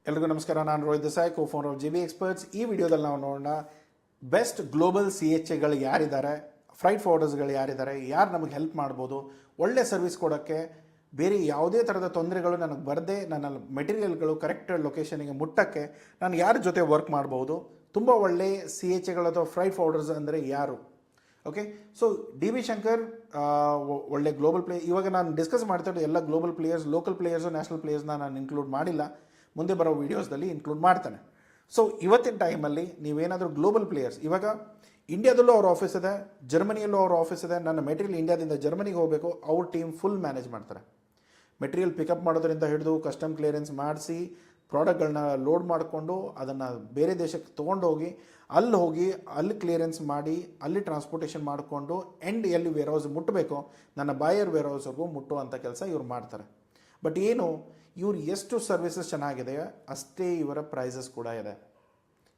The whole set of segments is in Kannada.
ಎಲ್ರಿಗೂ ನಮಸ್ಕಾರ. ನಾನು Rohit Desai, co-founder of JB experts. ಈ ವಿಡಿಯೋದಲ್ಲಿ ನಾವು ನೋಡೋಣ ಬೆಸ್ಟ್ ಗ್ಲೋಬಲ್ CHAಗಳು ಯಾರಿದ್ದಾರೆ, ಫ್ರೈಟ್ ಫಾರ್ವರ್ಡರ್ಸ್ಗಳು ಯಾರಿದ್ದಾರೆ, ಯಾರು ನಮಗೆ ಹೆಲ್ಪ್ ಮಾಡ್ಬೋದು, ಒಳ್ಳೆ ಸರ್ವಿಸ್ ಕೊಡೋಕ್ಕೆ, ಬೇರೆ ಯಾವುದೇ ಥರದ ತೊಂದರೆಗಳು ನನಗೆ ಬರದೆ ನನ್ನ ಮೆಟೀರಿಯಲ್ಗಳು ಕರೆಕ್ಟ್ ಲೊಕೇಶನಿಗೆ ಮುಟ್ಟಕ್ಕೆ ನಾನು ಯಾರ ಜೊತೆ ವರ್ಕ್ ಮಾಡ್ಬೋದು, ತುಂಬ ಒಳ್ಳೆ CHAಗಳು ಅಥವಾ ಫ್ರೈಟ್ ಫಾರ್ವರ್ಡರ್ಸ್ ಅಂದರೆ ಯಾರು. ಓಕೆ, ಸೊ DB ಶಂಕರ್ ಒಳ್ಳೆ ಗ್ಲೋಬಲ್ ಇವಾಗ ನಾನು ಡಿಸ್ಕಸ್ ಮಾಡ್ತಾ ಎಲ್ಲ global players, local players, national ಪ್ಲೇಯರ್ಸ್ನ ನಾನು ಇನ್ಕ್ಲೂಡ್ ಮಾಡಿಲ್ಲ, ಮುಂದೆ ಬರೋ ವೀಡಿಯೋಸ್ದಲ್ಲಿ ಇನ್ಕ್ಲೂಡ್ ಮಾಡ್ತಾನೆ. ಸೊ ಇವತ್ತಿನ ಟೈಮಲ್ಲಿ ನೀವೇನಾದರೂ ಗ್ಲೋಬಲ್ ಪ್ಲೇಯರ್ಸ್, ಇವಾಗ ಇಂಡಿಯಾದಲ್ಲೂ ಅವ್ರ ಆಫೀಸ್ ಇದೆ, ಜರ್ಮನಿಯಲ್ಲೂ ಅವ್ರ ಆಫೀಸ್ ಇದೆ. ನನ್ನ ಮೆಟೀರಿಯಲ್ ಇಂಡಿಯಾದಿಂದ ಜರ್ಮನಿಗೆ ಹೋಗಬೇಕು, ಅವ್ರ ಟೀಮ್ ಫುಲ್ ಮ್ಯಾನೇಜ್ ಮಾಡ್ತಾರೆ. ಮೆಟೀರಿಯಲ್ ಪಿಕಪ್ ಮಾಡೋದ್ರಿಂದ ಹಿಡಿದು ಕಸ್ಟಮ್ ಕ್ಲಿಯರೆನ್ಸ್ ಮಾಡಿಸಿ ಪ್ರಾಡಕ್ಟ್ಗಳನ್ನ ಲೋಡ್ ಮಾಡಿಕೊಂಡು ಅದನ್ನು ಬೇರೆ ದೇಶಕ್ಕೆ ತೊಗೊಂಡೋಗಿ ಅಲ್ಲಿ ಕ್ಲಿಯರೆನ್ಸ್ ಮಾಡಿ ಅಲ್ಲಿ ಟ್ರಾನ್ಸ್ಪೋರ್ಟೇಷನ್ ಮಾಡಿಕೊಂಡು ಎಲ್ಲಿ ವೇರ್ಹೌಸ್ ಮುಟ್ಟಬೇಕೋ ನನ್ನ ಬಾಯರ್ ವೇರ್ಹೌಸ್ವರೆಗೂ ಮುಟ್ಟುವಂಥ ಕೆಲಸ ಇವ್ರು ಮಾಡ್ತಾರೆ. ಬಟ್ ಏನು, ಇವ್ರು ಎಷ್ಟು ಸರ್ವಿಸಸ್ ಚೆನ್ನಾಗಿದೆಯೋ ಅಷ್ಟೇ ಇವರ ಪ್ರೈಸಸ್ ಕೂಡ ಇದೆ.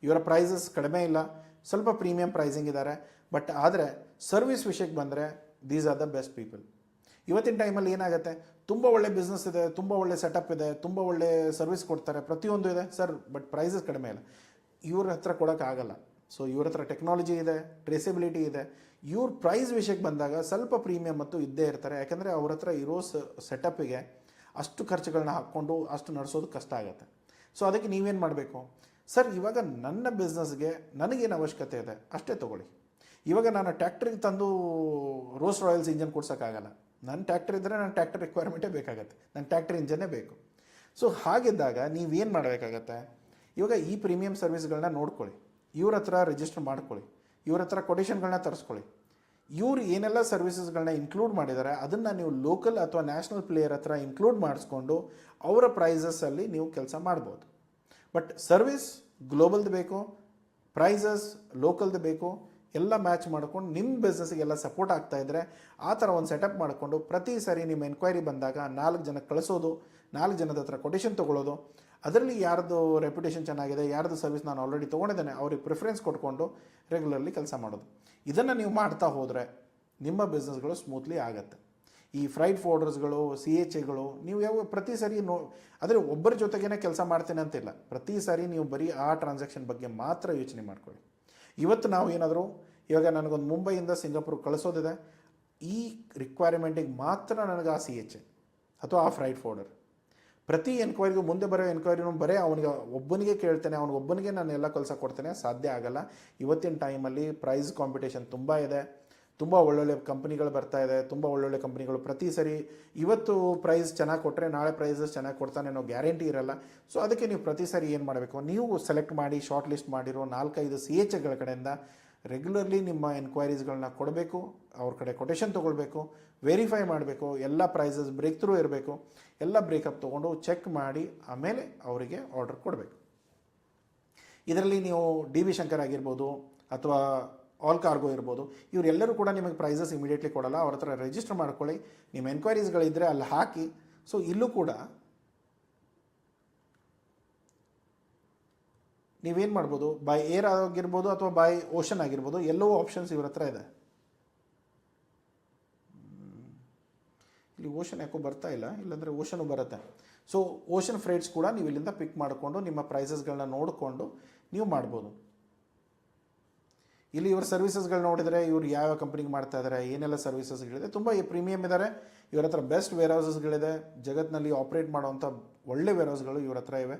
ಇವರ ಪ್ರೈಸಸ್ ಕಡಿಮೆ ಇಲ್ಲ, ಸ್ವಲ್ಪ ಪ್ರೀಮಿಯಂ ಪ್ರೈಸಿಂಗ್ ಇದ್ದಾರೆ. ಬಟ್ ಆದರೆ ಸರ್ವಿಸ್ ವಿಷಯಕ್ಕೆ ಬಂದರೆ these are the best people. ಇವತ್ತಿನ ಟೈಮಲ್ಲಿ ಏನಾಗುತ್ತೆ, ತುಂಬ ಒಳ್ಳೆ ಬಿಸ್ನೆಸ್ ಇದೆ, ತುಂಬ ಒಳ್ಳೆ ಸೆಟಪ್ ಇದೆ, ತುಂಬ ಒಳ್ಳೆ ಸರ್ವಿಸ್ ಕೊಡ್ತಾರೆ, ಪ್ರತಿಯೊಂದು ಇದೆ ಸರ್, ಬಟ್ ಪ್ರೈಸಸ್ ಕಡಿಮೆ ಇಲ್ಲ. ಇವ್ರ ಹತ್ರ ಕೊಡೋಕ್ಕಾಗಲ್ಲ. ಸೊ ಇವ್ರ ಹತ್ರ ಟೆಕ್ನಾಲಜಿ ಇದೆ, ಟ್ರೇಸಬಿಲಿಟಿ ಇದೆ. ಇವ್ರ ಪ್ರೈಸ್ ವಿಷಯಕ್ಕೆ ಬಂದಾಗ ಸ್ವಲ್ಪ ಪ್ರೀಮಿಯಂ ಮತ್ತು ಇದ್ದೇ ಇರ್ತಾರೆ. ಯಾಕಂದರೆ ಅವ್ರ ಹತ್ರ ಇರೋ ಸೆಟಪ್ಪಿಗೆ ಅಷ್ಟು ಖರ್ಚುಗಳನ್ನ ಹಾಕ್ಕೊಂಡು ಅಷ್ಟು ನಡೆಸೋದು ಕಷ್ಟ ಆಗುತ್ತೆ. ಸೊ ಅದಕ್ಕೆ ನೀವೇನು ಮಾಡಬೇಕು, ಸರ್ ಇವಾಗ ನನ್ನ ಬಿಸ್ನೆಸ್ಗೆ ನನಗೇನು ಅವಶ್ಯಕತೆ ಇದೆ ಅಷ್ಟೇ ತೊಗೊಳ್ಳಿ. ಇವಾಗ ನಾನು ಟ್ಯಾಕ್ಟ್ರಿಗೆ ತಂದು ರೋಲ್ಸ್ ರಾಯಲ್ಸ್ ಇಂಜನ್ ಕೊಡ್ಸೋಕ್ಕಾಗಲ್ಲ. ನನ್ನ ಟ್ಯಾಕ್ಟ್ರ್ ಇದ್ದರೆ ನನ್ನ ಟ್ಯಾಕ್ಟರ್ ರಿಕ್ವೈರ್ಮೆಂಟೇ ಬೇಕಾಗತ್ತೆ, ನನ್ನ ಟ್ಯಾಕ್ಟ್ರ್ ಇಂಜನ್ನೇ ಬೇಕು. ಸೊ ಹಾಗಿದ್ದಾಗ ನೀವೇನು ಮಾಡಬೇಕಾಗತ್ತೆ, ಇವಾಗ ಈ ಪ್ರೀಮಿಯಂ ಸರ್ವಿಸ್ಗಳನ್ನ ನೋಡ್ಕೊಳ್ಳಿ, ಇವ್ರ ಹತ್ರ ರಿಜಿಸ್ಟರ್ ಮಾಡ್ಕೊಳ್ಳಿ, ಇವ್ರ ಹತ್ರ ಕೊಟೇಷನ್ಗಳನ್ನ ತರಿಸ್ಕೊಳ್ಳಿ. ಇವ್ರು ಏನೆಲ್ಲ ಸರ್ವಿಸಸ್ಗಳನ್ನ ಇನ್ಕ್ಲೂಡ್ ಮಾಡಿದ್ದಾರೆ ಅದನ್ನು ನೀವು ಲೋಕಲ್ ಅಥವಾ ನ್ಯಾಷನಲ್ ಪ್ಲೇಯರ್ ಹತ್ರ ಇನ್ಕ್ಲೂಡ್ ಮಾಡಿಸ್ಕೊಂಡು ಅವರ ಪ್ರೈಸಸ್ಸಲ್ಲಿ ನೀವು ಕೆಲಸ ಮಾಡ್ಬೋದು. ಬಟ್ ಸರ್ವಿಸ್ ಗ್ಲೋಬಲ್ದು ಬೇಕು, ಪ್ರೈಸಸ್ ಲೋಕಲ್ದು ಬೇಕು, ಎಲ್ಲ ಮ್ಯಾಚ್ ಮಾಡ್ಕೊಂಡು ನಿಮ್ಮ ಬಿಸ್ನೆಸ್ಗೆಲ್ಲ ಸಪೋರ್ಟ್ ಆಗ್ತಾ ಇದ್ದರೆ ಆ ಥರ ಒಂದು ಸೆಟಪ್ ಮಾಡಿಕೊಂಡು ಪ್ರತಿ ಸಾರಿ ನಿಮ್ಮ ಎನ್ಕ್ವೈರಿ ಬಂದಾಗ 4 ಜನಕ್ಕೆ ಕಳಿಸೋದು, 4 ಜನದ ಹತ್ರ ಕೊಟೇಷನ್ ತೊಗೊಳ್ಳೋದು, ಅದರಲ್ಲಿ ಯಾರ್ದು ರೆಪ್ಯುಟೇಷನ್ ಚೆನ್ನಾಗಿದೆ, ಯಾರ್ದು ಸರ್ವಿಸ್ ನಾನು ಆಲ್ರೆಡಿ ತೊಗೊಂಡಿದ್ದೇನೆ ಅವ್ರಿಗೆ ಪ್ರಿಫರೆನ್ಸ್ ಕೊಟ್ಕೊಂಡು ರೆಗ್ಯುಲರ್ಲಿ ಕೆಲಸ ಮಾಡೋದು. ಇದನ್ನು ನೀವು ಮಾಡ್ತಾ ಹೋದರೆ ನಿಮ್ಮ ಬಿಸ್ನೆಸ್ಗಳು ಸ್ಮೂತ್ಲಿ ಆಗುತ್ತೆ. ಈ ಫ್ರೈಟ್ ಫಾರ್ವರ್ಡರ್ಸ್ಗಳು, CHAಗಳು ನೀವು ಪ್ರತಿ ಸಾರಿ ಆದರೆ ಒಬ್ಬರ ಜೊತೆಗೇ ಕೆಲಸ ಮಾಡ್ತೇನೆ ಅಂತಿಲ್ಲ. ಪ್ರತಿ ಸಾರಿ ನೀವು ಬರೀ ಆ ಟ್ರಾನ್ಸಾಕ್ಷನ್ ಬಗ್ಗೆ ಮಾತ್ರ ಯೋಚನೆ ಮಾಡ್ಕೊಳ್ಳಿ. ಇವತ್ತು ನಾವು ಏನಾದರೂ ಇವಾಗ ನನಗೊಂದು ಮುಂಬೈಯಿಂದ ಸಿಂಗಾಪುರ್ಗೆ ಕಳಿಸೋದಿದೆ, ಈ ರಿಕ್ವೈರ್ಮೆಂಟಿಗೆ ಮಾತ್ರ ನನಗೆ ಆ CHA ಅಥವಾ ಆ ಫ್ರೈಟ್ ಫಾರ್ವರ್ಡರ್. ಪ್ರತಿ ಎನ್ಕ್ವೈರಿಗೂ ಮುಂದೆ ಬರೋ ಎನ್ಕ್ವೈರಿನೂ ಬರೀ ಅವನಿಗೆ ಒಬ್ಬನಿಗೆ ಕೇಳ್ತೇನೆ, ಅವನಿಗೊಬ್ಬನಿಗೆ ನಾನು ಎಲ್ಲ ಕೆಲಸ ಕೊಡ್ತೇನೆ, ಸಾಧ್ಯ ಆಗಲ್ಲ. ಇವತ್ತಿನ ಟೈಮಲ್ಲಿ ಪ್ರೈಸ್ ಕಾಂಪಿಟೇಷನ್ ತುಂಬ ಇದೆ, ತುಂಬ ಒಳ್ಳೊಳ್ಳೆ ಕಂಪ್ನಿಗಳು ಬರ್ತಾ ಇದೆ, ತುಂಬ ಒಳ್ಳೊಳ್ಳೆ ಕಂಪ್ನಿಗಳು ಪ್ರತಿ ಸರಿ ಇವತ್ತು ಪ್ರೈಸ್ ಚೆನ್ನಾಗಿ ಕೊಟ್ಟರೆ ನಾಳೆ ಪ್ರೈಸಸ್ ಚೆನ್ನಾಗಿ ಕೊಡ್ತಾನೆ ಅನ್ನೋ ಗ್ಯಾರಂಟಿ ಇರಲ್ಲ. ಸೊ ಅದಕ್ಕೆ ನೀವು ಪ್ರತಿ ಸಾರಿ ಏನು ಮಾಡಬೇಕು, ನೀವು ಸೆಲೆಕ್ಟ್ ಮಾಡಿ ಶಾರ್ಟ್ ಲಿಸ್ಟ್ ಮಾಡಿರೋ 4-5 CHAಗಳ ಕಡೆಯಿಂದ ರೆಗ್ಯುಲರ್ಲಿ ನಿಮ್ಮ ಎನ್ಕ್ವೈರೀಸ್ಗಳನ್ನ ಕೊಡಬೇಕು, ಅವ್ರ ಕಡೆ ಕೊಟೇಷನ್ ತೊಗೊಳ್ಬೇಕು, ವೆರಿಫೈ ಮಾಡಬೇಕು, ಎಲ್ಲ ಪ್ರೈಸಸ್ ಬ್ರೇಕ್ ಥ್ರೂ ಇರಬೇಕು, ಎಲ್ಲ ಬ್ರೇಕಪ್ ತೊಗೊಂಡು ಚೆಕ್ ಮಾಡಿ ಆಮೇಲೆ ಅವರಿಗೆ ಆರ್ಡರ್ ಕೊಡಬೇಕು. ಇದರಲ್ಲಿ ನೀವು DB ಶಂಕರ್ ಆಗಿರ್ಬೋದು ಅಥವಾ ಆಲ್ ಕಾರ್ಗೋ ಇರ್ಬೋದು, ಇವರೆಲ್ಲರೂ ಕೂಡ ನಿಮಗೆ ಪ್ರೈಸಸ್ ಇಮಿಡಿಯೇಟ್ಲಿ ಕೊಡಲ್ಲ. ಅವ್ರ ಹತ್ರ ರಿಜಿಸ್ಟರ್ ಮಾಡ್ಕೊಳ್ಳಿ, ನಿಮ್ಮ ಎನ್ಕ್ವೈರೀಸ್ಗಳಿದ್ದರೆ ಅಲ್ಲಿ ಹಾಕಿ. ಸೊ ಇಲ್ಲೂ ಕೂಡ ನೀವೇನು ಮಾಡ್ಬೋದು, ಬೈ ಏರ್ ಆಗಿರ್ಬೋದು ಅಥವಾ ಬೈ ಓಷನ್ ಆಗಿರ್ಬೋದು, ಎಲ್ಲವೂ ಆಪ್ಷನ್ಸ್ ಇವ್ರ ಹತ್ರ ಇದೆ. ಇಲ್ಲಿ ಓಷನ್ ಯಾಕೋ ಬರ್ತಾ ಇಲ್ಲ, ಇಲ್ಲಾಂದರೆ ಓಷನು ಬರುತ್ತೆ. ಸೊ ಓಷನ್ ಫ್ರೈಟ್ಸ್ ಕೂಡ ನೀವು ಇಲ್ಲಿಂದ ಪಿಕ್ ಮಾಡಿಕೊಂಡು ನಿಮ್ಮ ಪ್ರೈಸಸ್ಗಳನ್ನ ನೋಡಿಕೊಂಡು ನೀವು ಮಾಡ್ಬೋದು. ಇಲ್ಲಿ ಇವ್ರ ಸರ್ವಿಸಸ್ಗಳು ನೋಡಿದರೆ ಇವ್ರು ಯಾವ ಕಂಪ್ನಿಗೆ ಮಾಡ್ತಾ ಇದ್ದಾರೆ, ಏನೆಲ್ಲ ಸರ್ವಿಸಸ್ಗಳಿದೆ, ತುಂಬ ಪ್ರೀಮಿಯಮ್ ಇದ್ದಾರೆ. ಇವ್ರ ಹತ್ರ ಬೆಸ್ಟ್ ವೇರ್ಹೌಸಸ್ಗಳಿದೆ, ಜಗತ್ತಿನಲ್ಲಿ ಆಪ್ರೇಟ್ ಮಾಡೋವಂಥ ಒಳ್ಳೆ ವೇರ್ಹೌಸ್ಗಳು ಇವ್ರ ಹತ್ರ ಇವೆ.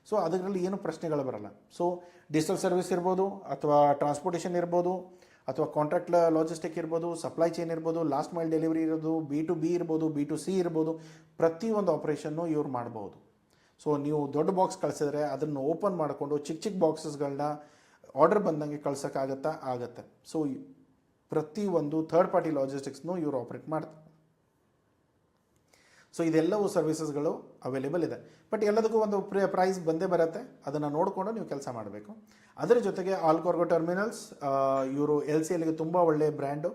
ಸೊ ಅದರಲ್ಲಿ ಏನು ಪ್ರಶ್ನೆಗಳು ಬರಲ್ಲ. ಸೊ ಡಿಜಿಟಲ್ ಸರ್ವಿಸ್ ಇರ್ಬೋದು, ಅಥವಾ ಟ್ರಾನ್ಸ್ಪೋರ್ಟೇಷನ್ ಇರ್ಬೋದು, ಅಥವಾ ಕಾಂಟ್ರಾಕ್ಟ್ ಲಾಜಿಸ್ಟಿಕ್ ಇರ್ಬೋದು, ಸಪ್ಲೈ ಚೈನ್ ಇರ್ಬೋದು, ಲಾಸ್ಟ್ ಮೈಲ್ ಡೆಲಿವರಿ ಇರೋದು, B2B ಇರ್ಬೋದು, B2C ಇರ್ಬೋದು, ಪ್ರತಿಯೊಂದು ಆಪ್ರೇಷನ್ನು ಇವ್ರು ಮಾಡ್ಬೋದು. ಸೊ ನೀವು ದೊಡ್ಡ ಬಾಕ್ಸ್ ಕಳಿಸಿದ್ರೆ ಅದನ್ನು ಓಪನ್ ಮಾಡಿಕೊಂಡು ಚಿಕ್ಕ ಚಿಕ್ಕ ಬಾಕ್ಸಸ್ಗಳನ್ನ ಆರ್ಡರ್ ಬಂದಂಗೆ ಕಳ್ಸೋಕ್ಕಾಗತ್ತಾ, ಆಗುತ್ತೆ. ಸೊ ಪ್ರತಿಯೊಂದು ಥರ್ಡ್ ಪಾರ್ಟಿ ಲಾಜಿಸ್ಟಿಕ್ಸ್ನೂ ಇವರು ಆಪ್ರೇಟ್ ಮಾಡ್ತಾರೆ. ಸೊ ಇದೆಲ್ಲವೂ ಸರ್ವಿಸಸ್ಗಳು ಅವೈಲೇಬಲ್ ಇದೆ. ಬಟ್ ಎಲ್ಲದಕ್ಕೂ ಒಂದು ಪ್ರೈಸ್ ಬಂದೇ ಬರುತ್ತೆ, ಅದನ್ನು ನೋಡಿಕೊಂಡು ನೀವು ಕೆಲಸ ಮಾಡಬೇಕು. ಅದರ ಜೊತೆಗೆ ಆಲ್ ಕಾರ್ಗೋ ಟರ್ಮಿನಲ್ಸ್, ಇವರು LCLಗೆ ತುಂಬ ಒಳ್ಳೆಯ ಬ್ರ್ಯಾಂಡು.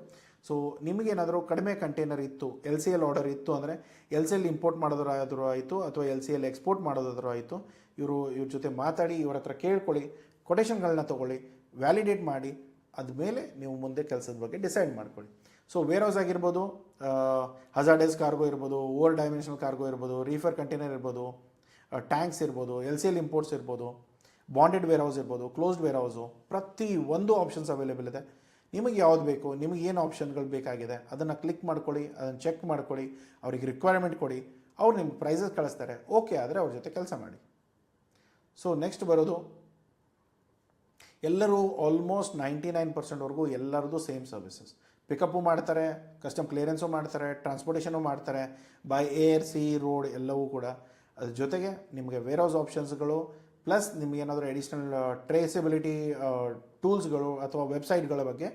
ಸೊ ನಿಮಗೇನಾದರೂ ಕಡಿಮೆ ಕಂಟೈನರ್ ಇತ್ತು, LCL ಆರ್ಡರ್ ಇತ್ತು ಅಂದರೆ LCL ಇಂಪೋರ್ಟ್ ಮಾಡೋದಾದರೂ ಆಯಿತು ಅಥವಾ LCL ಎಕ್ಸ್ಪೋರ್ಟ್ ಮಾಡೋದಾದರೂ ಆಯಿತು, ಇವ್ರ ಜೊತೆ ಮಾತಾಡಿ, ಇವ್ರ ಹತ್ರ ಕೇಳ್ಕೊಳ್ಳಿ, ಕೊಟೇಷನ್ಗಳನ್ನ ತೊಗೊಳ್ಳಿ, ವ್ಯಾಲಿಡೇಟ್ ಮಾಡಿ, ಅದ್ಮೇಲೆ ನೀವು ಮುಂದೆ ಕೆಲಸದ ಬಗ್ಗೆ ಡಿಸೈಡ್ ಮಾಡ್ಕೊಳ್ಳಿ. ಸೊ ವೇರ್ ಹೌಸ್ ಆಗಿರ್ಬೋದು, ಹಜಾರ್ಡಸ್ ಕಾರ್ಗೋ ಇರ್ಬೋದು, ಓವರ್ ಡೈಮೆನ್ಷನಲ್ ಕಾರ್ಗೋ ಇರ್ಬೋದು, ರೀಫರ್ ಕಂಟೈನರ್ ಇರ್ಬೋದು, ಟ್ಯಾಂಕ್ಸ್ ಇರ್ಬೋದು, LCL ಇಂಪೋರ್ಟ್ಸ್ ಇರ್ಬೋದು, ಬಾಂಡೆಡ್ ವೇರ್ ಹೌಸ್ ಇರ್ಬೋದು, ಕ್ಲೋಸ್ಡ್ ವೇರ್ ಹೌಸು, ಪ್ರತಿ ಒಂದು ಆಪ್ಷನ್ಸ್ ಅವೈಲೇಬಲ್ ಇದೆ. ನಿಮಗೆ ಯಾವ್ದು ಬೇಕು, ನಿಮಗೆ ಏನು ಆಪ್ಷನ್ಗಳು ಬೇಕಾಗಿದೆ ಅದನ್ನು ಕ್ಲಿಕ್ ಮಾಡ್ಕೊಳ್ಳಿ, ಅದನ್ನು ಚೆಕ್ ಮಾಡ್ಕೊಳ್ಳಿ, ಅವ್ರಿಗೆ ರಿಕ್ವೈರ್ಮೆಂಟ್ ಕೊಡಿ, ಅವ್ರು ನಿಮ್ಗೆ ಪ್ರೈಸಸ್ ಕಳಿಸ್ತಾರೆ. ಓಕೆ ಆದರೆ ಅವ್ರ ಜೊತೆ ಕೆಲಸ ಮಾಡಿ. ಸೊ ನೆಕ್ಸ್ಟ್ ಬರೋದು, ಎಲ್ಲರೂ ಆಲ್ಮೋಸ್ಟ್ 99% ಎಲ್ಲರದು ಸೇಮ್ ಸರ್ವಿಸಸ್. ಪಿಕಪ್ಪು ಮಾಡ್ತಾರೆ, ಕಸ್ಟಮ್ ಕ್ಲಿಯರೆನ್ಸು ಮಾಡ್ತಾರೆ, ಟ್ರಾನ್ಸ್ಪೋರ್ಟೇಷನು ಮಾಡ್ತಾರೆ, ಬೈ ಏರ್, ಸಿ, ರೋಡ್ ಎಲ್ಲವೂ ಕೂಡ. ಅದ್ರ ಜೊತೆಗೆ ನಿಮಗೆ ವೇರ್ ಹೌಸ್ ಆಪ್ಷನ್ಸ್ಗಳು ಪ್ಲಸ್ ನಿಮ್ಗೆ ಏನಾದರೂ ಅಡಿಷ್ನಲ್ ಟ್ರೇಸಬಿಲಿಟಿ ಟೂಲ್ಸ್ಗಳು ಅಥವಾ ವೆಬ್ಸೈಟ್ಗಳ ಬಗ್ಗೆ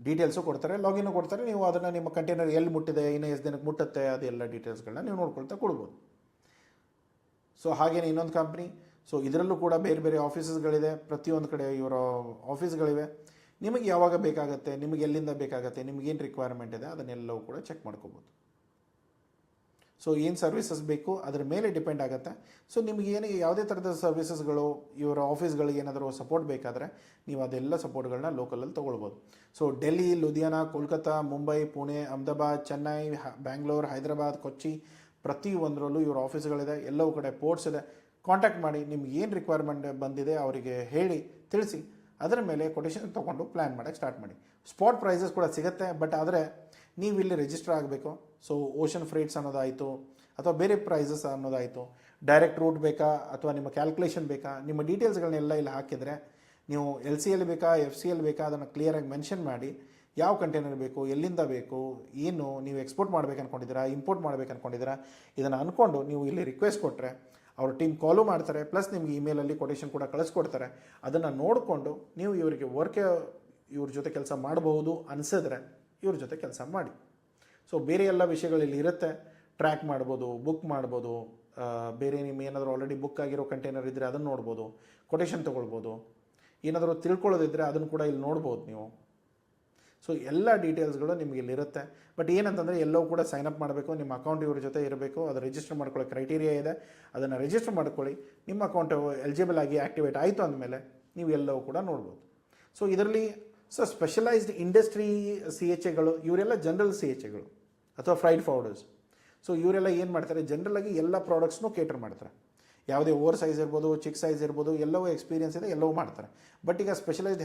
ಡೀಟೇಲ್ಸು ಕೊಡ್ತಾರೆ, ಲಾಗಿನ್ನು ಕೊಡ್ತಾರೆ. ನೀವು ಅದನ್ನು ನಿಮ್ಮ ಕಂಟೈನರ್ ಎಲ್ಲಿ ಮುಟ್ಟಿದೆ, ಇನ್ನು ಎಷ್ಟು ದಿನಕ್ಕೆ ಮುಟ್ಟುತ್ತೆ, ಅದೆಲ್ಲ ಡೀಟೇಲ್ಸ್ಗಳನ್ನ ನೀವು ನೋಡ್ಕೊಳ್ತಾ ಕೊಡ್ಬೋದು. ಸೊ ಹಾಗೆಯೇ ಇನ್ನೊಂದು ಕಂಪ್ನಿ, ಸೊ ಇದರಲ್ಲೂ ಕೂಡ ಬೇರೆ ಬೇರೆ ಆಫೀಸಸ್ಗಳಿದೆ, ಪ್ರತಿಯೊಂದು ಕಡೆ ಇವರ ಆಫೀಸ್ಗಳಿವೆ. ನಿಮಗೆ ಯಾವಾಗ ಬೇಕಾಗುತ್ತೆ, ನಿಮಗೆ ಎಲ್ಲಿಂದ ಬೇಕಾಗುತ್ತೆ, ನಿಮಗೇನು ರಿಕ್ವೈರ್ಮೆಂಟ್ ಇದೆ ಅದನ್ನೆಲ್ಲವೂ ಕೂಡ ಚೆಕ್ ಮಾಡ್ಕೋಬೋದು. ಸೊ ಏನು ಸರ್ವಿಸಸ್ ಬೇಕು ಅದರ ಮೇಲೆ ಡಿಪೆಂಡ್ ಆಗುತ್ತೆ. ಸೊ ನಿಮಗೇನು ಯಾವುದೇ ಥರದ ಸರ್ವಿಸಸ್ಗಳು ಇವರ ಆಫೀಸ್ಗಳಿಗೆ ಏನಾದರೂ ಸಪೋರ್ಟ್ ಬೇಕಾದರೆ ನೀವು ಅದೆಲ್ಲ ಸಪೋರ್ಟ್ಗಳನ್ನ ಲೋಕಲಲ್ಲಿ ತೊಗೊಳ್ಬೋದು. ಸೊ ಡೆಲ್ಲಿ, ಲುಧಿಯಾನ, ಕೋಲ್ಕತ್ತಾ, ಮುಂಬೈ, ಪುಣೆ, ಅಹಮದಾಬಾದ್, ಚೆನ್ನೈ, ಬ್ಯಾಂಗ್ಳೂರ್, ಹೈದರಾಬಾದ್, ಕೊಚ್ಚಿ, ಪ್ರತಿ ಒಂದರಲ್ಲೂ ಇವ್ರ ಆಫೀಸ್ಗಳಿದೆ. ಎಲ್ಲವೂ ಕಡೆ ಪೋರ್ಟ್ಸ್ ಇದೆ. ಕಾಂಟ್ಯಾಕ್ಟ್ ಮಾಡಿ, ನಿಮ್ಗೆ ಏನು ರಿಕ್ವೈರ್ಮೆಂಟ್ ಬಂದಿದೆ ಅವರಿಗೆ ಹೇಳಿ ತಿಳಿಸಿ, ಅದರ ಮೇಲೆ ಕೊಟೇಶನ್ ತೊಗೊಂಡು ಪ್ಲ್ಯಾನ್ ಮಾಡೋಕ್ಕೆ ಸ್ಟಾರ್ಟ್ ಮಾಡಿ. ಸ್ಪಾಟ್ ಪ್ರೈಸಸ್ ಕೂಡ ಸಿಗುತ್ತೆ, ಬಟ್ ಆದರೆ ನೀವು ಇಲ್ಲಿ ರಿಜಿಸ್ಟರ್ ಆಗಬೇಕು. ಸೊ ಓಷನ್ ಫ್ರೇಟ್ಸ್ ಅನ್ನೋದಾಯಿತು ಅಥವಾ ಬೇರೆ ಪ್ರೈಸಸ್ ಅನ್ನೋದಾಯಿತು, ಡೈರೆಕ್ಟ್ ರೂಟ್ ಬೇಕಾ ಅಥವಾ ನಿಮ್ಮ ಕ್ಯಾಲ್ಕುಲೇಷನ್ ಬೇಕಾ, ನಿಮ್ಮ ಡೀಟೇಲ್ಸ್ಗಳನ್ನೆಲ್ಲ ಇಲ್ಲಿ ಹಾಕಿದರೆ ನೀವು LCL ಬೇಕಾ, FCL ಬೇಕಾ ಅದನ್ನು ಕ್ಲಿಯರಾಗಿ ಮೆನ್ಷನ್ ಮಾಡಿ, ಯಾವ ಕಂಟೈನರ್ ಬೇಕು, ಎಲ್ಲಿಂದ ಬೇಕು, ಏನು ನೀವು ಎಕ್ಸ್ಪೋರ್ಟ್ ಮಾಡ್ಬೇಕು ಅಂದ್ಕೊಂಡಿದ್ದೀರಾ, ಇಂಪೋರ್ಟ್ ಮಾಡ್ಬೇಕು ಅಂದ್ಕೊಂಡಿದ್ದೀರಾ, ಇದನ್ನು ಅಂದ್ಕೊಂಡು ನೀವು ಇಲ್ಲಿ ರಿಕ್ವೆಸ್ಟ್ ಕೊಟ್ಟರೆ ಅವ್ರ ಟೀಮ್ ಕಾಲು ಮಾಡ್ತಾರೆ. ಪ್ಲಸ್ ನಿಮಗೆ ಇಮೇಲಲ್ಲಿ ಕೊಟೇಶನ್ ಕೂಡ ಕಳಿಸ್ಕೊಡ್ತಾರೆ. ಅದನ್ನು ನೋಡಿಕೊಂಡು ನೀವು ಇವರಿಗೆ ಇವ್ರ ಜೊತೆ ಕೆಲಸ ಮಾಡಬಹುದು ಅನಿಸಿದ್ರೆ ಇವ್ರ ಜೊತೆ ಕೆಲಸ ಮಾಡಿ. ಸೊ ಬೇರೆ ಎಲ್ಲ ವಿಷಯಗಳಲ್ಲಿ ಇರುತ್ತೆ, ಟ್ರ್ಯಾಕ್ ಮಾಡ್ಬೋದು, ಬುಕ್ ಮಾಡ್ಬೋದು, ಬೇರೆ ನಿಮ್ಮ ಏನಾದರೂ ಆಲ್ರೆಡಿ ಬುಕ್ ಆಗಿರೋ ಕಂಟೈನರ್ ಇದ್ದರೆ ಅದನ್ನು ನೋಡ್ಬೋದು, ಕೊಟೇಶನ್ ತೊಗೊಳ್ಬೋದು, ಏನಾದರೂ ತಿಳ್ಕೊಳ್ಳೋದಿದ್ದರೆ ಅದನ್ನು ಕೂಡ ಇಲ್ಲಿ ನೋಡ್ಬೋದು ನೀವು. ಸೊ ಎಲ್ಲ ಡೀಟೇಲ್ಸ್ಗಳು ನಿಮಗೆ ಇಲ್ಲಿರುತ್ತೆ. ಬಟ್ ಏನಂತಂದರೆ ಎಲ್ಲವೂ ಕೂಡ ಸೈನಪ್ ಮಾಡಬೇಕು, ನಿಮ್ಮ ಅಕೌಂಟ್ ಇವ್ರ ಜೊತೆ ಇರಬೇಕು, ಅದು ರಿಜಿಸ್ಟರ್ ಮಾಡ್ಕೊಳ್ಳೋ ಕ್ರೈಟೀರಿಯಾ ಇದೆ. ಅದನ್ನು ರಿಜಿಸ್ಟರ್ ಮಾಡ್ಕೊಳ್ಳಿ. ನಿಮ್ಮ ಅಕೌಂಟು ಎಲಿಜಿಬಲ್ ಆಗಿ ಆ್ಯಕ್ಟಿವೇಟ್ ಆಯಿತು ಅಂದಮೇಲೆ ನೀವು ಎಲ್ಲವೂ ಕೂಡ ನೋಡ್ಬೋದು. ಸೊ ಇದರಲ್ಲಿ ಸ್ಪೆಷಲೈಸ್ಡ್ ಇಂಡಸ್ಟ್ರಿ CHAಗಳು, ಇವರೆಲ್ಲ ಜನರಲ್ CHAಗಳು ಅಥವಾ ಫ್ರೈಡ್ ಫಾರ್ವರ್ಡರ್ಸ್. ಸೊ ಇವರೆಲ್ಲ ಏನು ಮಾಡ್ತಾರೆ, ಜನರಲಾಗಿ ಎಲ್ಲ ಪ್ರಾಡಕ್ಟ್ಸ್ನೂ ಕೇಟರ್ ಮಾಡ್ತಾರೆ. ಯಾವುದೇ ಓವರ್ ಸೈಜ್ ಇರ್ಬೋದು, ಚಿಕ್ಕ ಸೈಜ್ ಇರ್ಬೋದು, ಎಲ್ಲವೂ ಎಕ್ಸ್ಪೀರಿಯನ್ಸ್ ಇದೆ, ಎಲ್ಲವೂ ಮಾಡ್ತಾರೆ. ಬಟ್ ಈಗ ಸ್ಪೆಷಲೈಸ್ಡ್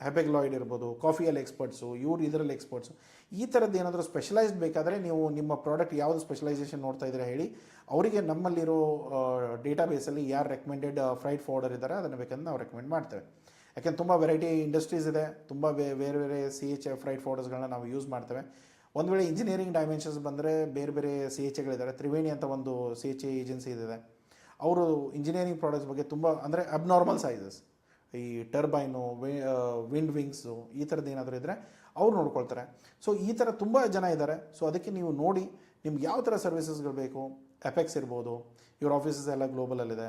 ಹೆಪೆಗ್ಲಾಯ್ಡ್ ಇರ್ಬೋದು, ಕಾಫಿಯಲ್ಲಿ ಎಕ್ಸ್ಪರ್ಟ್ಸು, ಇವ್ರು ಇದರಲ್ಲಿ ಎಕ್ಸ್ಪರ್ಟ್ಸು, ಈ ಥರದ್ದು ಏನಾದರೂ ಸ್ಪೆಷಲೈಸ್ಡ್ ಬೇಕಾದರೆ ನೀವು ನಿಮ್ಮ ಪ್ರಾಡಕ್ಟ್ ಯಾವುದು ಸ್ಪೆಷಲೈಸೇಷನ್ ನೋಡ್ತಾ ಇದ್ದೀರಾ ಹೇಳಿ, ಅವರಿಗೆ ನಮ್ಮಲ್ಲಿರೋ ಡೇಟಾಬೇಸಲ್ಲಿ ಯಾರು ರೆಕಮೆಂಡೆಡ್ ಫ್ರೈಡ್ ಫಾರ್ವರ್ಡರ್ ಇದ್ದಾರೆ ಅದನ್ನು ಬೇಕಂದ್ರೆ ನಾವು ರೆಕಮೆಂಡ್ ಮಾಡ್ತೇವೆ. ಯಾಕೆಂದ್ರೆ ತುಂಬ ವೆರೈಟಿ ಇಂಡಸ್ಟ್ರೀಸ್ ಇದೆ, ತುಂಬ ಬೇರೆ ಬೇರೆ ಫ್ರೈಡ್ ಫಾರ್ವರ್ಡರ್ಸ್ಗಳನ್ನ ನಾವು ಯೂಸ್ ಮಾಡ್ತೇವೆ. ಒಂದು ವೇಳೆ ಇಂಜಿನಿಯರಿಂಗ್ ಡೈಮೆನ್ಷನ್ಸ್ ಬಂದರೆ ಬೇರೆ ಬೇರೆ CHAಗಳಿದ್ದಾರೆ. ತ್ರಿವೇಣಿ ಅಂತ ಒಂದು CHA ಏಜೆನ್ಸಿ ಇದೆ. ಅವರು ಇಂಜಿನಿಯರಿಂಗ್ ಪ್ರಾಡಕ್ಟ್ಸ್ ಬಗ್ಗೆ ತುಂಬ ಅಂದರೆ ಅಬ್ನಾರ್ಮಲ್ ಸೈಜಸ್, ಈ ಟರ್ಬೈನು, ವಿಂಡ್ ವಿಂಗ್ಸು, ಈ ಥರದ್ದು ಏನಾದರೂ ಇದ್ದರೆ ಅವ್ರು ನೋಡ್ಕೊಳ್ತಾರೆ. ಸೊ ಈ ಥರ ತುಂಬ ಜನ ಇದ್ದಾರೆ. ಸೊ ಅದಕ್ಕೆ ನೀವು ನೋಡಿ ನಿಮ್ಗೆ ಯಾವ ಥರ ಸರ್ವಿಸಸ್ಗಳು ಬೇಕು. ಎಪೆಕ್ಸ್ ಇರ್ಬೋದು, ಇವ್ರ ಆಫೀಸಸ್ ಎಲ್ಲ ಗ್ಲೋಬಲಲ್ಲಿದೆ.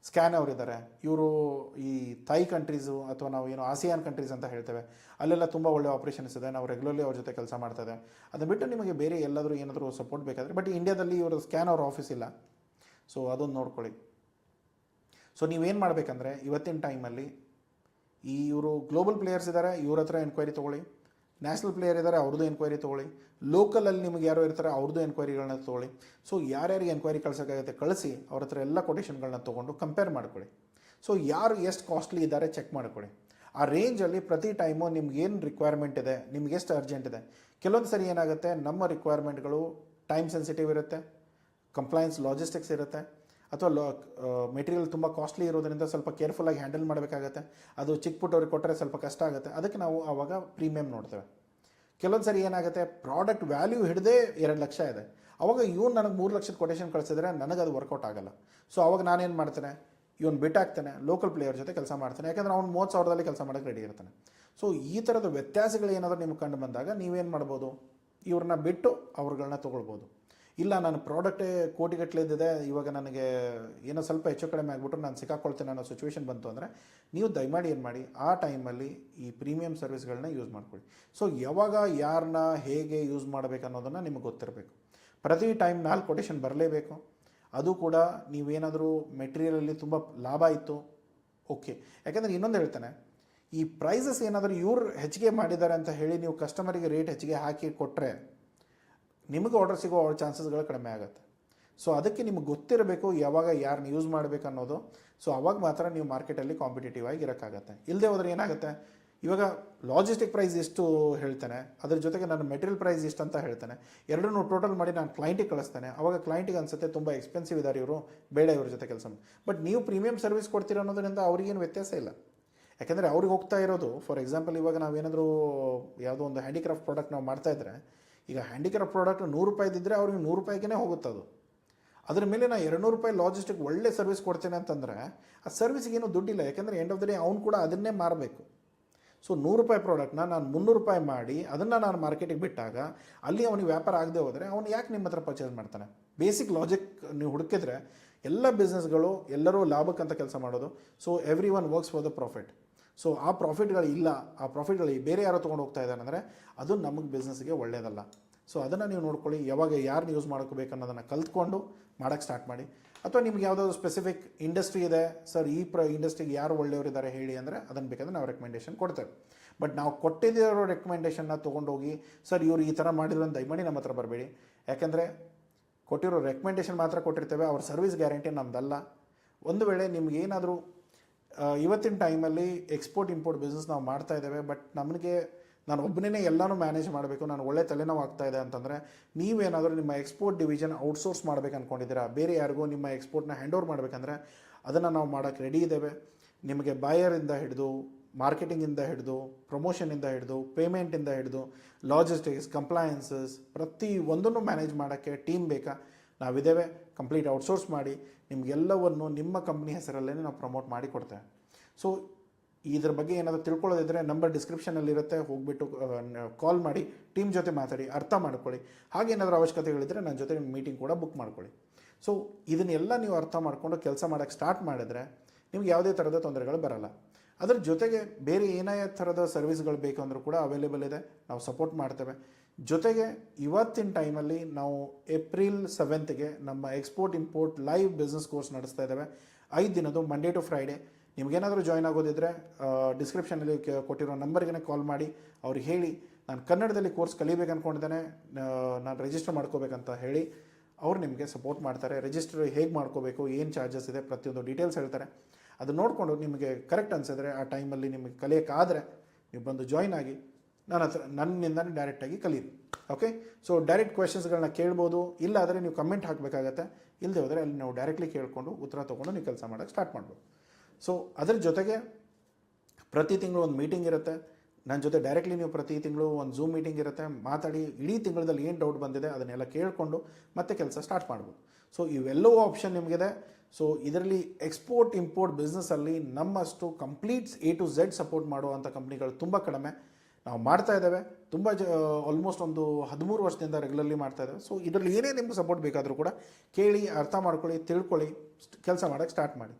ಸ್ಕ್ಯಾನ್ ಅವರಿದ್ದಾರೆ, ಇವರು ಈ ಥೈ ಕಂಟ್ರೀಸು ಅಥವಾ ನಾವು ಏನು ಆಸಿಯಾನ್ ಕಂಟ್ರೀಸ್ ಅಂತ ಹೇಳ್ತೇವೆ, ಅಲ್ಲೆಲ್ಲ ತುಂಬ ಒಳ್ಳೆ ಆಪ್ರೇಷನ್ಸ್ ಇದೆ. ನಾವು ರೆಗ್ಯುಲರ್ಲಿ ಅವ್ರ ಜೊತೆ ಕೆಲಸ ಮಾಡ್ತಾಯಿದೆ. ಅದನ್ನು ಬಿಟ್ಟು ನಿಮಗೆ ಬೇರೆ ಎಲ್ಲಾದರೂ ಏನಾದರೂ ಸಪೋರ್ಟ್ ಬೇಕಾದರೆ, ಬಟ್ ಇಂಡಿಯಾದಲ್ಲಿ ಇವರು ಸ್ಕ್ಯಾನ್ ಅವ್ರ ಆಫೀಸ್ ಇಲ್ಲ. ಸೊ ಅದೊಂದು ನೋಡ್ಕೊಳ್ಳಿ. ಸೊ ನೀವೇನು ಮಾಡಬೇಕಂದ್ರೆ ಇವತ್ತಿನ ಟೈಮಲ್ಲಿ ಇವರು ಗ್ಲೋಬಲ್ ಪ್ಲೇಯರ್ಸ್ ಇದ್ದಾರೆ, ಇವ್ರ ಹತ್ರ ಎನ್ಕ್ವೈರಿ ತೊಗೊಳ್ಳಿ. ನ್ಯಾಷನಲ್ ಪ್ಲೇಯರ್ ಇದ್ದಾರೆ, ಅವ್ರದ್ದು ಎನ್ಕ್ವೈರಿ ತೊಗೊಳ್ಳಿ. ಲೋಕಲಲ್ಲಿ ನಿಮಗೆ ಯಾರೋ ಇರ್ತಾರೆ ಅವ್ರದ್ದು ಎನ್ಕ್ವೈರಿಗಳನ್ನ ತೊಗೊಳ್ಳಿ. ಸೊ ಯಾರ್ಯಾರಿಗೆ ಎನ್ಕ್ವೈರಿ ಕಳ್ಸೋಕ್ಕಾಗುತ್ತೆ ಕಳಿಸಿ, ಅವ್ರ ಹತ್ರ ಎಲ್ಲ ಕೊಟೇಶನ್ಗಳನ್ನ ತೊಗೊಂಡು ಕಂಪೇರ್ ಮಾಡ್ಕೊಳ್ಳಿ. ಸೊ ಯಾರು ಎಷ್ಟು ಕಾಸ್ಟ್ಲಿ ಇದ್ದಾರೆ ಚೆಕ್ ಮಾಡ್ಕೊಳ್ಳಿ. ಆ ರೇಂಜಲ್ಲಿ ಪ್ರತಿ ಟೈಮು ನಿಮ್ಗೇನು ರಿಕ್ವೈರ್ಮೆಂಟ್ ಇದೆ, ನಿಮ್ಗೆ ಎಷ್ಟು ಅರ್ಜೆಂಟ್ ಇದೆ. ಕೆಲವೊಂದು ಸರಿ ಏನಾಗುತ್ತೆ, ನಮ್ಮ ರಿಕ್ವೈರ್ಮೆಂಟ್ಗಳು ಟೈಮ್ ಸೆನ್ಸಿಟಿವ್ ಇರುತ್ತೆ, ಕಂಪ್ಲೈನ್ಸ್ ಲಾಜಿಸ್ಟಿಕ್ಸ್ ಇರುತ್ತೆ, ಅಥವಾ ಮೆಟೀರಿಯಲ್ ತುಂಬ ಕಾಸ್ಟ್ಲಿ ಇರೋದ್ರಿಂದ ಸ್ವಲ್ಪ ಕೇರ್ಫುಲ್ಲಾಗಿ ಹ್ಯಾಂಡಲ್ ಮಾಡಬೇಕಾಗತ್ತೆ. ಅದು ಚಿಕ್ಕ ಪುಟ್ಟವ್ರಿಗೆ ಕೊಟ್ಟರೆ ಸ್ವಲ್ಪ ಕಷ್ಟ ಆಗುತ್ತೆ. ಅದಕ್ಕೆ ನಾವು ಆವಾಗ ಪ್ರೀಮಿಯಮ್ ನೋಡ್ತೇವೆ. ಕೆಲವೊಂದು ಸರಿ ಏನಾಗುತ್ತೆ, ಪ್ರಾಡಕ್ಟ್ ವ್ಯಾಲ್ಯೂ ಹಿಡಿದೇ 2 ಲಕ್ಷ ಇದೆ, ಅವಾಗ ಇವನು ನನಗೆ 3 ಲಕ್ಷದ ಕೊಟೇಶನ್ ಕಳಿಸಿದ್ರೆ ನನಗೆ ಅದು ವರ್ಕೌಟ್ ಆಗೋಲ್ಲ. ಸೊ ಅವಾಗ ನಾನೇನು ಮಾಡ್ತೇನೆ, ಇವನು ಬಿಟ್ಟಾಗ್ತಾನೆ, ಲೋಕಲ್ ಪ್ಲೇಯರ್ ಜೊತೆ ಕೆಲಸ ಮಾಡ್ತಾನೆ. ಯಾಕಂದರೆ ಅವ್ನು 30,000ದಲ್ಲಿ ಕೆಲಸ ಮಾಡೋಕ್ಕೆ ರೆಡಿ ಇರ್ತಾನೆ. ಸೊ ಈ ಥರದ ವ್ಯತ್ಯಾಸಗಳು ಏನಾದರೂ ನಿಮ್ಗೆ ಕಂಡು ಬಂದಾಗ ನೀವೇನು ಮಾಡ್ಬೋದು, ಇವ್ರನ್ನ ಬಿಟ್ಟು ಅವ್ರುಗಳನ್ನ ತೊಗೊಳ್ಬೋದು. ಇಲ್ಲ ನನ್ನ ಪ್ರಾಡಕ್ಟೇ ಕೋಟಿಗಟ್ಟಲೆದಿದೆ, ಇವಾಗ ನನಗೆ ಏನೋ ಸ್ವಲ್ಪ ಹೆಚ್ಚು ಕಡಿಮೆ ಆಗಿಬಿಟ್ರು ನಾನು ಸಿಕ್ಕಾಕೊಳ್ತೇನೆ ಅನ್ನೋ ಸಿಚುವೇಶನ್ ಬಂತು ಅಂದರೆ ನೀವು ದಯಮಾಡಿ ಏನು ಮಾಡಿ, ಆ ಟೈಮಲ್ಲಿ ಈ ಪ್ರೀಮಿಯಂ ಸರ್ವಿಸ್ಗಳನ್ನ ಯೂಸ್ ಮಾಡ್ಕೊಳ್ಳಿ. ಸೊ ಯಾವಾಗ ಯಾರನ್ನ ಹೇಗೆ ಯೂಸ್ ಮಾಡಬೇಕು ಅನ್ನೋದನ್ನು ನಿಮಗೆ ಗೊತ್ತಿರಬೇಕು. ಪ್ರತಿ ಟೈಮ್ 4 ಕೊಟೇಶನ್ ಬರಲೇಬೇಕು. ಅದು ಕೂಡ ನೀವೇನಾದರೂ ಮೆಟೀರಿಯಲಲ್ಲಿ ತುಂಬ ಲಾಭ ಇತ್ತು ಓಕೆ. ಯಾಕೆಂದರೆ ಇನ್ನೊಂದು ಹೇಳ್ತಾನೆ, ಈ ಪ್ರೈಸಸ್ ಏನಾದರೂ ಇವ್ರು ಹೆಚ್ಚಿಗೆ ಮಾಡಿದ್ದಾರೆ ಅಂತ ಹೇಳಿ ನೀವು ಕಸ್ಟಮರಿಗೆ ರೇಟ್ ಹೆಚ್ಚಿಗೆ ಹಾಕಿ ಕೊಟ್ಟರೆ ನಿಮಗೆ ಆರ್ಡರ್ ಸಿಗೋ ಚಾನ್ಸಸ್ಗಳು ಕಡಿಮೆ ಆಗುತ್ತೆ. ಸೊ ಅದಕ್ಕೆ ನಿಮಗೆ ಗೊತ್ತಿರಬೇಕು ಯಾವಾಗ ಯಾರನ್ನ ಯೂಸ್ ಮಾಡಬೇಕು ಅನ್ನೋದು. ಸೊ ಅವಾಗ ಮಾತ್ರ ನೀವು ಮಾರ್ಕೆಟಲ್ಲಿ ಕಾಂಪಿಟೇಟಿವ್ ಆಗಿ ಇರೋಕ್ಕಾಗತ್ತೆ. ಇಲ್ಲದೆ ಹೋದರೆ ಏನಾಗುತ್ತೆ, ಇವಾಗ ಲಾಜಿಸ್ಟಿಕ್ ಪ್ರೈಸ್ ಎಷ್ಟು ಹೇಳ್ತೇನೆ, ಅದ್ರ ಜೊತೆಗೆ ನಾನು ಮೆಟೀರಿಯಲ್ ಪ್ರೈಸ್ ಎಷ್ಟು ಅಂತ ಹೇಳ್ತೇನೆ, ಎರಡನ್ನೂ ಟೋಟಲ್ ಮಾಡಿ ನಾನು ಕ್ಲೈಂಟಿಗೆ ಕಳಿಸ್ತೇನೆ. ಅವಾಗ ಕ್ಲೈಂಟಿಗೆ ಅನ್ಸುತ್ತೆ ತುಂಬ ಎಕ್ಸ್ಪೆನ್ಸಿವ್ ಇದ್ದಾರೆ ಇವರು, ಬೇಡ ಇವ್ರ ಜೊತೆ ಕೆಲಸ ಮಾಡಿ. ಬಟ್ ನೀವು ಪ್ರೀಮಿಯಂ ಸರ್ವಿಸ್ ಕೊಡ್ತೀರ ಅನ್ನೋದ್ರಿಂದ ಅವ್ರಿಗೇನು ವ್ಯತ್ಯಾಸ ಇಲ್ಲ. ಯಾಕೆಂದರೆ ಅವ್ರಿಗೆ ಹೋಗ್ತಾ ಇರೋದು, ಫಾರ್ ಎಕ್ಸಾಂಪಲ್ ಇವಾಗ ನಾವೇನಾದರೂ ಯಾವುದೋ ಒಂದು ಹ್ಯಾಂಡಿಕ್ರಾಫ್ಟ್ ಪ್ರಾಡಕ್ಟ್ ನಾವು ಮಾಡ್ತಾಯಿದ್ರೆ, ಈಗ ಹ್ಯಾಂಡಿಕ್ರಾಫ್ಟ್ ಪ್ರಾಡಕ್ಟ್ ₹100 ಇದ್ದರೆ ಅವ್ರಿಗೆ ₹100ಗೆ ಹೋಗುತ್ತದು. ಅದ್ರ ಮೇಲೆ ನಾನು ₹200 ಲಾಜಿಸ್ಟಿಕ್ ಒಳ್ಳೆ ಸರ್ವಿಸ್ ಕೊಡ್ತೇನೆ ಅಂತಂದರೆ ಆ ಸರ್ವಿಸ್ಗೇನು ದುಡ್ಡಿಲ್ಲ. ಯಾಕೆಂದರೆ ಎಂಡ್ ಆಫ್ ದ ಡೇ ಅವ್ನು ಕೂಡ ಅದನ್ನೇ ಮಾರಬೇಕು. ಸೊ ₹100 ಪ್ರಾಡಕ್ಟ್ನ ನಾನು ₹300 ಮಾಡಿ ಅದನ್ನು ನಾನು ಮಾರ್ಕೆಟಿಗೆ ಬಿಟ್ಟಾಗ ಅಲ್ಲಿ ಅವನಿಗೆ ವ್ಯಾಪಾರ ಆಗದೆ ಹೋದರೆ ಅವನು ಯಾಕೆ ನಿಮ್ಮ ಹತ್ರ ಪರ್ಚೇಸ್ ಮಾಡ್ತಾನೆ? ಬೇಸಿಕ್ ಲಾಜಿಕ್ ನೀವು ಹುಡುಕಿದ್ರೆ ಎಲ್ಲ ಬಿಸ್ನೆಸ್ಗಳು ಎಲ್ಲರೂ ಲಾಭಕ್ಕಂತ ಕೆಲಸ ಮಾಡೋದು. So every one works for the profit. So ಆ ಪ್ರಾಫಿಟ್ಗಳು ಇಲ್ಲ, ಆ ಪ್ರಾಫಿಟ್ಗಳು ಬೇರೆ ಯಾರೋ ತೊಗೊಂಡು ಹೋಗ್ತಾ ಇದ್ದಾನೆ ಅಂದರೆ ಅದು ನಮಗೆ ಬಿಸ್ನೆಸ್ಗೆ ಒಳ್ಳೆಯದಲ್ಲ. ಸೊ ಅದನ್ನು ನೀವು ನೋಡ್ಕೊಳ್ಳಿ, ಯಾವಾಗ ಯಾರನ್ನ ಯೂಸ್ ಮಾಡ್ಕೋಬೇಕು ಅನ್ನೋದನ್ನು ಕಲ್ತ್ಕೊಂಡು ಮಾಡೋಕ್ಕೆ ಸ್ಟಾರ್ಟ್ ಮಾಡಿ. ಅಥವಾ ನಿಮ್ಗೆ ಯಾವುದಾದ್ರು ಸ್ಪೆಸಿಫಿಕ್ ಇಂಡಸ್ಟ್ರಿ ಇದೆ, ಸರ್ ಈ ಇಂಡಸ್ಟ್ರಿಗೆ ಯಾರು ಒಳ್ಳೆಯವರಿದ್ದಾರೆ ಹೇಳಿ ಅಂದರೆ ಅದನ್ನು ಬೇಕಾದರೆ ನಾವು ರೆಕಮೆಂಡೇಷನ್ ಕೊಡ್ತೇವೆ. ಬಟ್ ನಾವು ಕೊಟ್ಟಿರೋ ರೆಕಮೆಂಡೇಷನ್ನ ತೊಗೊಂಡೋಗಿ ಸರ್ ಇವರು ಈ ಥರ ಮಾಡಿದ್ರು ಅಂತ ದಯಮಾಡಿ ನಮ್ಮ ಹತ್ರ ಬರಬೇಡಿ. ಯಾಕೆಂದರೆ ಕೊಟ್ಟಿರೋ ರೆಕಮೆಂಡೇಷನ್ ಮಾತ್ರ ಕೊಟ್ಟಿರ್ತೇವೆ, ಅವ್ರ ಸರ್ವಿಸ್ ಗ್ಯಾರಂಟಿ ನಮ್ಮದಲ್ಲ. ಒಂದು ವೇಳೆ ನಿಮ್ಗೇನಾದರೂ ಇವತ್ತಿನ ಟೈಮಲ್ಲಿ ಎಕ್ಸ್ಪೋರ್ಟ್ ಇಂಪೋರ್ಟ್ ಬಿಸ್ನೆಸ್ ನಾವು ಮಾಡ್ತಾ ಇದ್ದೇವೆ, ಬಟ್ ನಮಗೆ ನಾನು ಒಬ್ಬನೇ ಎಲ್ಲನೂ ಮ್ಯಾನೇಜ್ ಮಾಡಬೇಕು, ನಾನು ಒಳ್ಳೆ ತಲೆನೋವು ಆಗ್ತಾ ಇದೆ ಅಂತಂದರೆ ನೀವೇನಾದರೂ ನಿಮ್ಮ ಎಕ್ಸ್ಪೋರ್ಟ್ ಡಿವಿಷನ್ ಔಟ್ಸೋರ್ಸ್ ಮಾಡಬೇಕು ಅಂದ್ಕೊಂಡಿದ್ದೀರಾ, ಬೇರೆ ಯಾರಿಗೂ ನಿಮ್ಮ ಎಕ್ಸ್ಪೋರ್ಟ್ನ ಹ್ಯಾಂಡ್ ಓವರ್ ಮಾಡಬೇಕಂದ್ರೆ ಅದನ್ನು ನಾವು ಮಾಡೋಕ್ಕೆ ರೆಡಿ ಇದ್ದೇವೆ. ನಿಮಗೆ ಬಾಯರಿಂದ ಹಿಡಿದು, ಮಾರ್ಕೆಟಿಂಗಿಂದ ಹಿಡಿದು, ಪ್ರಮೋಷನಿಂದ ಹಿಡಿದು, ಪೇಮೆಂಟಿಂದ ಹಿಡಿದು, ಲಾಜಿಸ್ಟಿಕ್ಸ್, ಕಂಪ್ಲಯನ್ಸಸ್ ಪ್ರತಿ ಒಂದನ್ನು ಮ್ಯಾನೇಜ್ ಮಾಡೋಕ್ಕೆ ಟೀಮ್ ಬೇಕಾ? ನಾವಿದ್ದೇವೆ. ಕಂಪ್ಲೀಟ್ ಔಟ್ಸೋರ್ಸ್ ಮಾಡಿ ನಿಮಗೆಲ್ಲವನ್ನು ನಿಮ್ಮ ಕಂಪ್ನಿ ಹೆಸರಲ್ಲೇ ನಾವು ಪ್ರಮೋಟ್ ಮಾಡಿ ಕೊಡ್ತೇವೆ. ಸೊ ಇದ್ರ ಬಗ್ಗೆ ಏನಾದರೂ ತಿಳ್ಕೊಳ್ಳೋದಿದ್ದರೆ ನಂಬರ್ ಡಿಸ್ಕ್ರಿಪ್ಷನಲ್ಲಿರುತ್ತೆ, ಹೋಗಿಬಿಟ್ಟು ಕಾಲ್ ಮಾಡಿ ಟೀಮ್ ಜೊತೆ ಮಾತಾಡಿ, ಅರ್ಥ ಮಾಡ್ಕೊಳ್ಳಿ. ಹಾಗೇನಾದರೂ ಅವಶ್ಯಕತೆಗಳಿದ್ದರೆ ನನ್ನ ಜೊತೆ ಮೀಟಿಂಗ್ ಕೂಡ ಬುಕ್ ಮಾಡ್ಕೊಳ್ಳಿ. ಸೊ ಇದನ್ನೆಲ್ಲ ನೀವು ಅರ್ಥ ಮಾಡಿಕೊಂಡು ಕೆಲಸ ಮಾಡೋಕ್ಕೆ ಸ್ಟಾರ್ಟ್ ಮಾಡಿದ್ರೆ ನಿಮ್ಗೆ ಯಾವುದೇ ಥರದ ತೊಂದರೆಗಳು ಬರಲ್ಲ. ಅದ್ರ ಜೊತೆಗೆ ಬೇರೆ ಏನೇ ಥರದ ಸರ್ವಿಸ್ಗಳು ಬೇಕು ಅಂದರೂ ಕೂಡ ಅವೈಲೇಬಲ್ ಇದೆ, ನಾವು ಸಪೋರ್ಟ್ ಮಾಡ್ತೇವೆ. ಜೊತೆಗೆ ಇವತ್ತಿನ ಟೈಮಲ್ಲಿ ನಾವು ಏಪ್ರಿಲ್ 7ಗೆ ನಮ್ಮ export import live business course ನಡೆಸ್ತಾ ಇದ್ದೇವೆ. 5 ದಿನದ್ದು ಮಂಡೇ ಟು ಫ್ರೈಡೇ. ನಿಮಗೇನಾದರೂ ಜಾಯ್ನ್ ಆಗೋದಿದ್ದರೆ ಡಿಸ್ಕ್ರಿಪ್ಷನಲ್ಲಿ ಕೊಟ್ಟಿರೋ ನಂಬರ್ಗೆ ಕಾಲ್ ಮಾಡಿ ಅವ್ರಿಗೆ ಹೇಳಿ ನಾನು ಕನ್ನಡದಲ್ಲಿ ಕೋರ್ಸ್ ಕಲಿಬೇಕು ಅಂದ್ಕೊಂಡಿದ್ದೇನೆ, ನಾನು ರಿಜಿಸ್ಟರ್ ಮಾಡ್ಕೋಬೇಕಂತ ಹೇಳಿ ಅವ್ರು ನಿಮಗೆ ಸಪೋರ್ಟ್ ಮಾಡ್ತಾರೆ. ರಿಜಿಸ್ಟರ್ ಹೇಗೆ ಮಾಡ್ಕೋಬೇಕು, ಏನು ಚಾರ್ಜಸ್ ಇದೆ, ಪ್ರತಿಯೊಂದು ಡೀಟೇಲ್ಸ್ ಹೇಳ್ತಾರೆ. ಅದು ನೋಡಿಕೊಂಡು ನಿಮಗೆ ಕರೆಕ್ಟ್ ಅನಿಸಿದ್ರೆ ಆ ಟೈಮಲ್ಲಿ ನಿಮಗೆ ಕಲಿಯೋಕ್ಕಾದರೆ ನೀವು ಬಂದು ಜಾಯ್ನ್ ಆಗಿ ನನ್ನಿಂದನೇ ಡೈರೆಕ್ಟಾಗಿ ಕಲೀರಿ. ಓಕೆ, ಸೊ ಡೈರೆಕ್ಟ್ ಕ್ವೆಶನ್ಸ್ಗಳನ್ನ ಕೇಳ್ಬೋದು. ಇಲ್ಲ ಆದರೆ ನೀವು ಕಮೆಂಟ್ ಹಾಕಬೇಕಾಗತ್ತೆ. ಇಲ್ಲದೆ ಹೋದರೆ ಅಲ್ಲಿ ನಾವು ಡೈರೆಕ್ಟ್ಲಿ ಕೇಳಿಕೊಂಡು ಉತ್ತರ ತೊಗೊಂಡು ನೀವು ಕೆಲಸ ಮಾಡೋಕ್ಕೆ ಸ್ಟಾರ್ಟ್ ಮಾಡ್ಬೋದು. ಸೊ ಅದ್ರ ಜೊತೆಗೆ ಪ್ರತಿ ತಿಂಗಳು ಒಂದು ಮೀಟಿಂಗ್ ಇರುತ್ತೆ ನನ್ನ ಜೊತೆ. ಡೈರೆಕ್ಟ್ಲಿ ನೀವು ಪ್ರತಿ ತಿಂಗಳು ಒಂದು ಝೂಮ್ ಮೀಟಿಂಗ್ ಇರುತ್ತೆ, ಮಾತಾಡಿ ಇಡೀ ತಿಂಗಳಲ್ಲಿ ಏನು ಡೌಟ್ ಬಂದಿದೆ ಅದನ್ನೆಲ್ಲ ಕೇಳಿಕೊಂಡು ಮತ್ತೆ ಕೆಲಸ ಸ್ಟಾರ್ಟ್ ಮಾಡ್ಬೋದು. ಸೊ ಇವೆಲ್ಲವೂ ಆಪ್ಷನ್ ನಿಮಗಿದೆ. ಸೊ ಇದರಲ್ಲಿ ಎಕ್ಸ್ಪೋರ್ಟ್ ಇಂಪೋರ್ಟ್ ಬಿಸ್ನೆಸ್ಸಲ್ಲಿ ನಮ್ಮಷ್ಟು completes A to Z support ಮಾಡುವಂಥ ಕಂಪ್ನಿಗಳು ತುಂಬ ಕಡಿಮೆ. ನಾವು ಮಾಡ್ತಾ ಇದ್ದೇವೆ, ತುಂಬ ಆಲ್ಮೋಸ್ಟ್ ಒಂದು 13 ವರ್ಷದಿಂದ ರೆಗ್ಯುಲರ್ಲಿ ಮಾಡ್ತಾ ಇದ್ದೇವೆ. ಸೊ ಇದರಲ್ಲಿ ಏನೇ ನಿಮ್ಗೆ ಸಪೋರ್ಟ್ ಬೇಕಾದರೂ ಕೂಡ ಕೇಳಿ, ಅರ್ಥ ಮಾಡ್ಕೊಳ್ಳಿ, ತಿಳ್ಕೊಳ್ಳಿ, ಕೆಲಸ ಮಾಡೋಕ್ಕೆ ಸ್ಟಾರ್ಟ್ ಮಾಡಿ.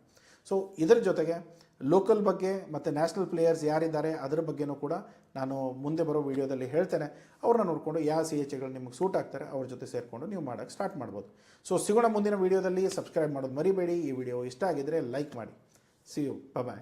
ಸೊ ಇದರ ಜೊತೆಗೆ ಲೋಕಲ್ ಬಗ್ಗೆ ಮತ್ತು ನ್ಯಾಷನಲ್ ಪ್ಲೇಯರ್ಸ್ ಯಾರಿದ್ದಾರೆ ಅದರ ಬಗ್ಗೆನೂ ಕೂಡ ನಾನು ಮುಂದೆ ಬರೋ ವೀಡಿಯೋದಲ್ಲಿ ಹೇಳ್ತೇನೆ. ಅವ್ರನ್ನ ನೋಡಿಕೊಂಡು ಯಾವ CHಗಳು ನಿಮಗೆ ಸೂಟ್ ಆಗ್ತಾರೆ ಅವ್ರ ಜೊತೆ ಸೇರಿಕೊಂಡು ನೀವು ಮಾಡೋಕ್ಕೆ ಸ್ಟಾರ್ಟ್ ಮಾಡ್ಬೋದು. ಸೊ ಸಿಗೋಣ ಮುಂದಿನ ವೀಡಿಯೋದಲ್ಲಿ. ಸಬ್ಸ್ಕ್ರೈಬ್ ಮಾಡೋದು ಮರಿಬೇಡಿ. ಈ ವಿಡಿಯೋ ಇಷ್ಟ ಆಗಿದ್ದರೆ ಲೈಕ್ ಮಾಡಿ. See you, bye.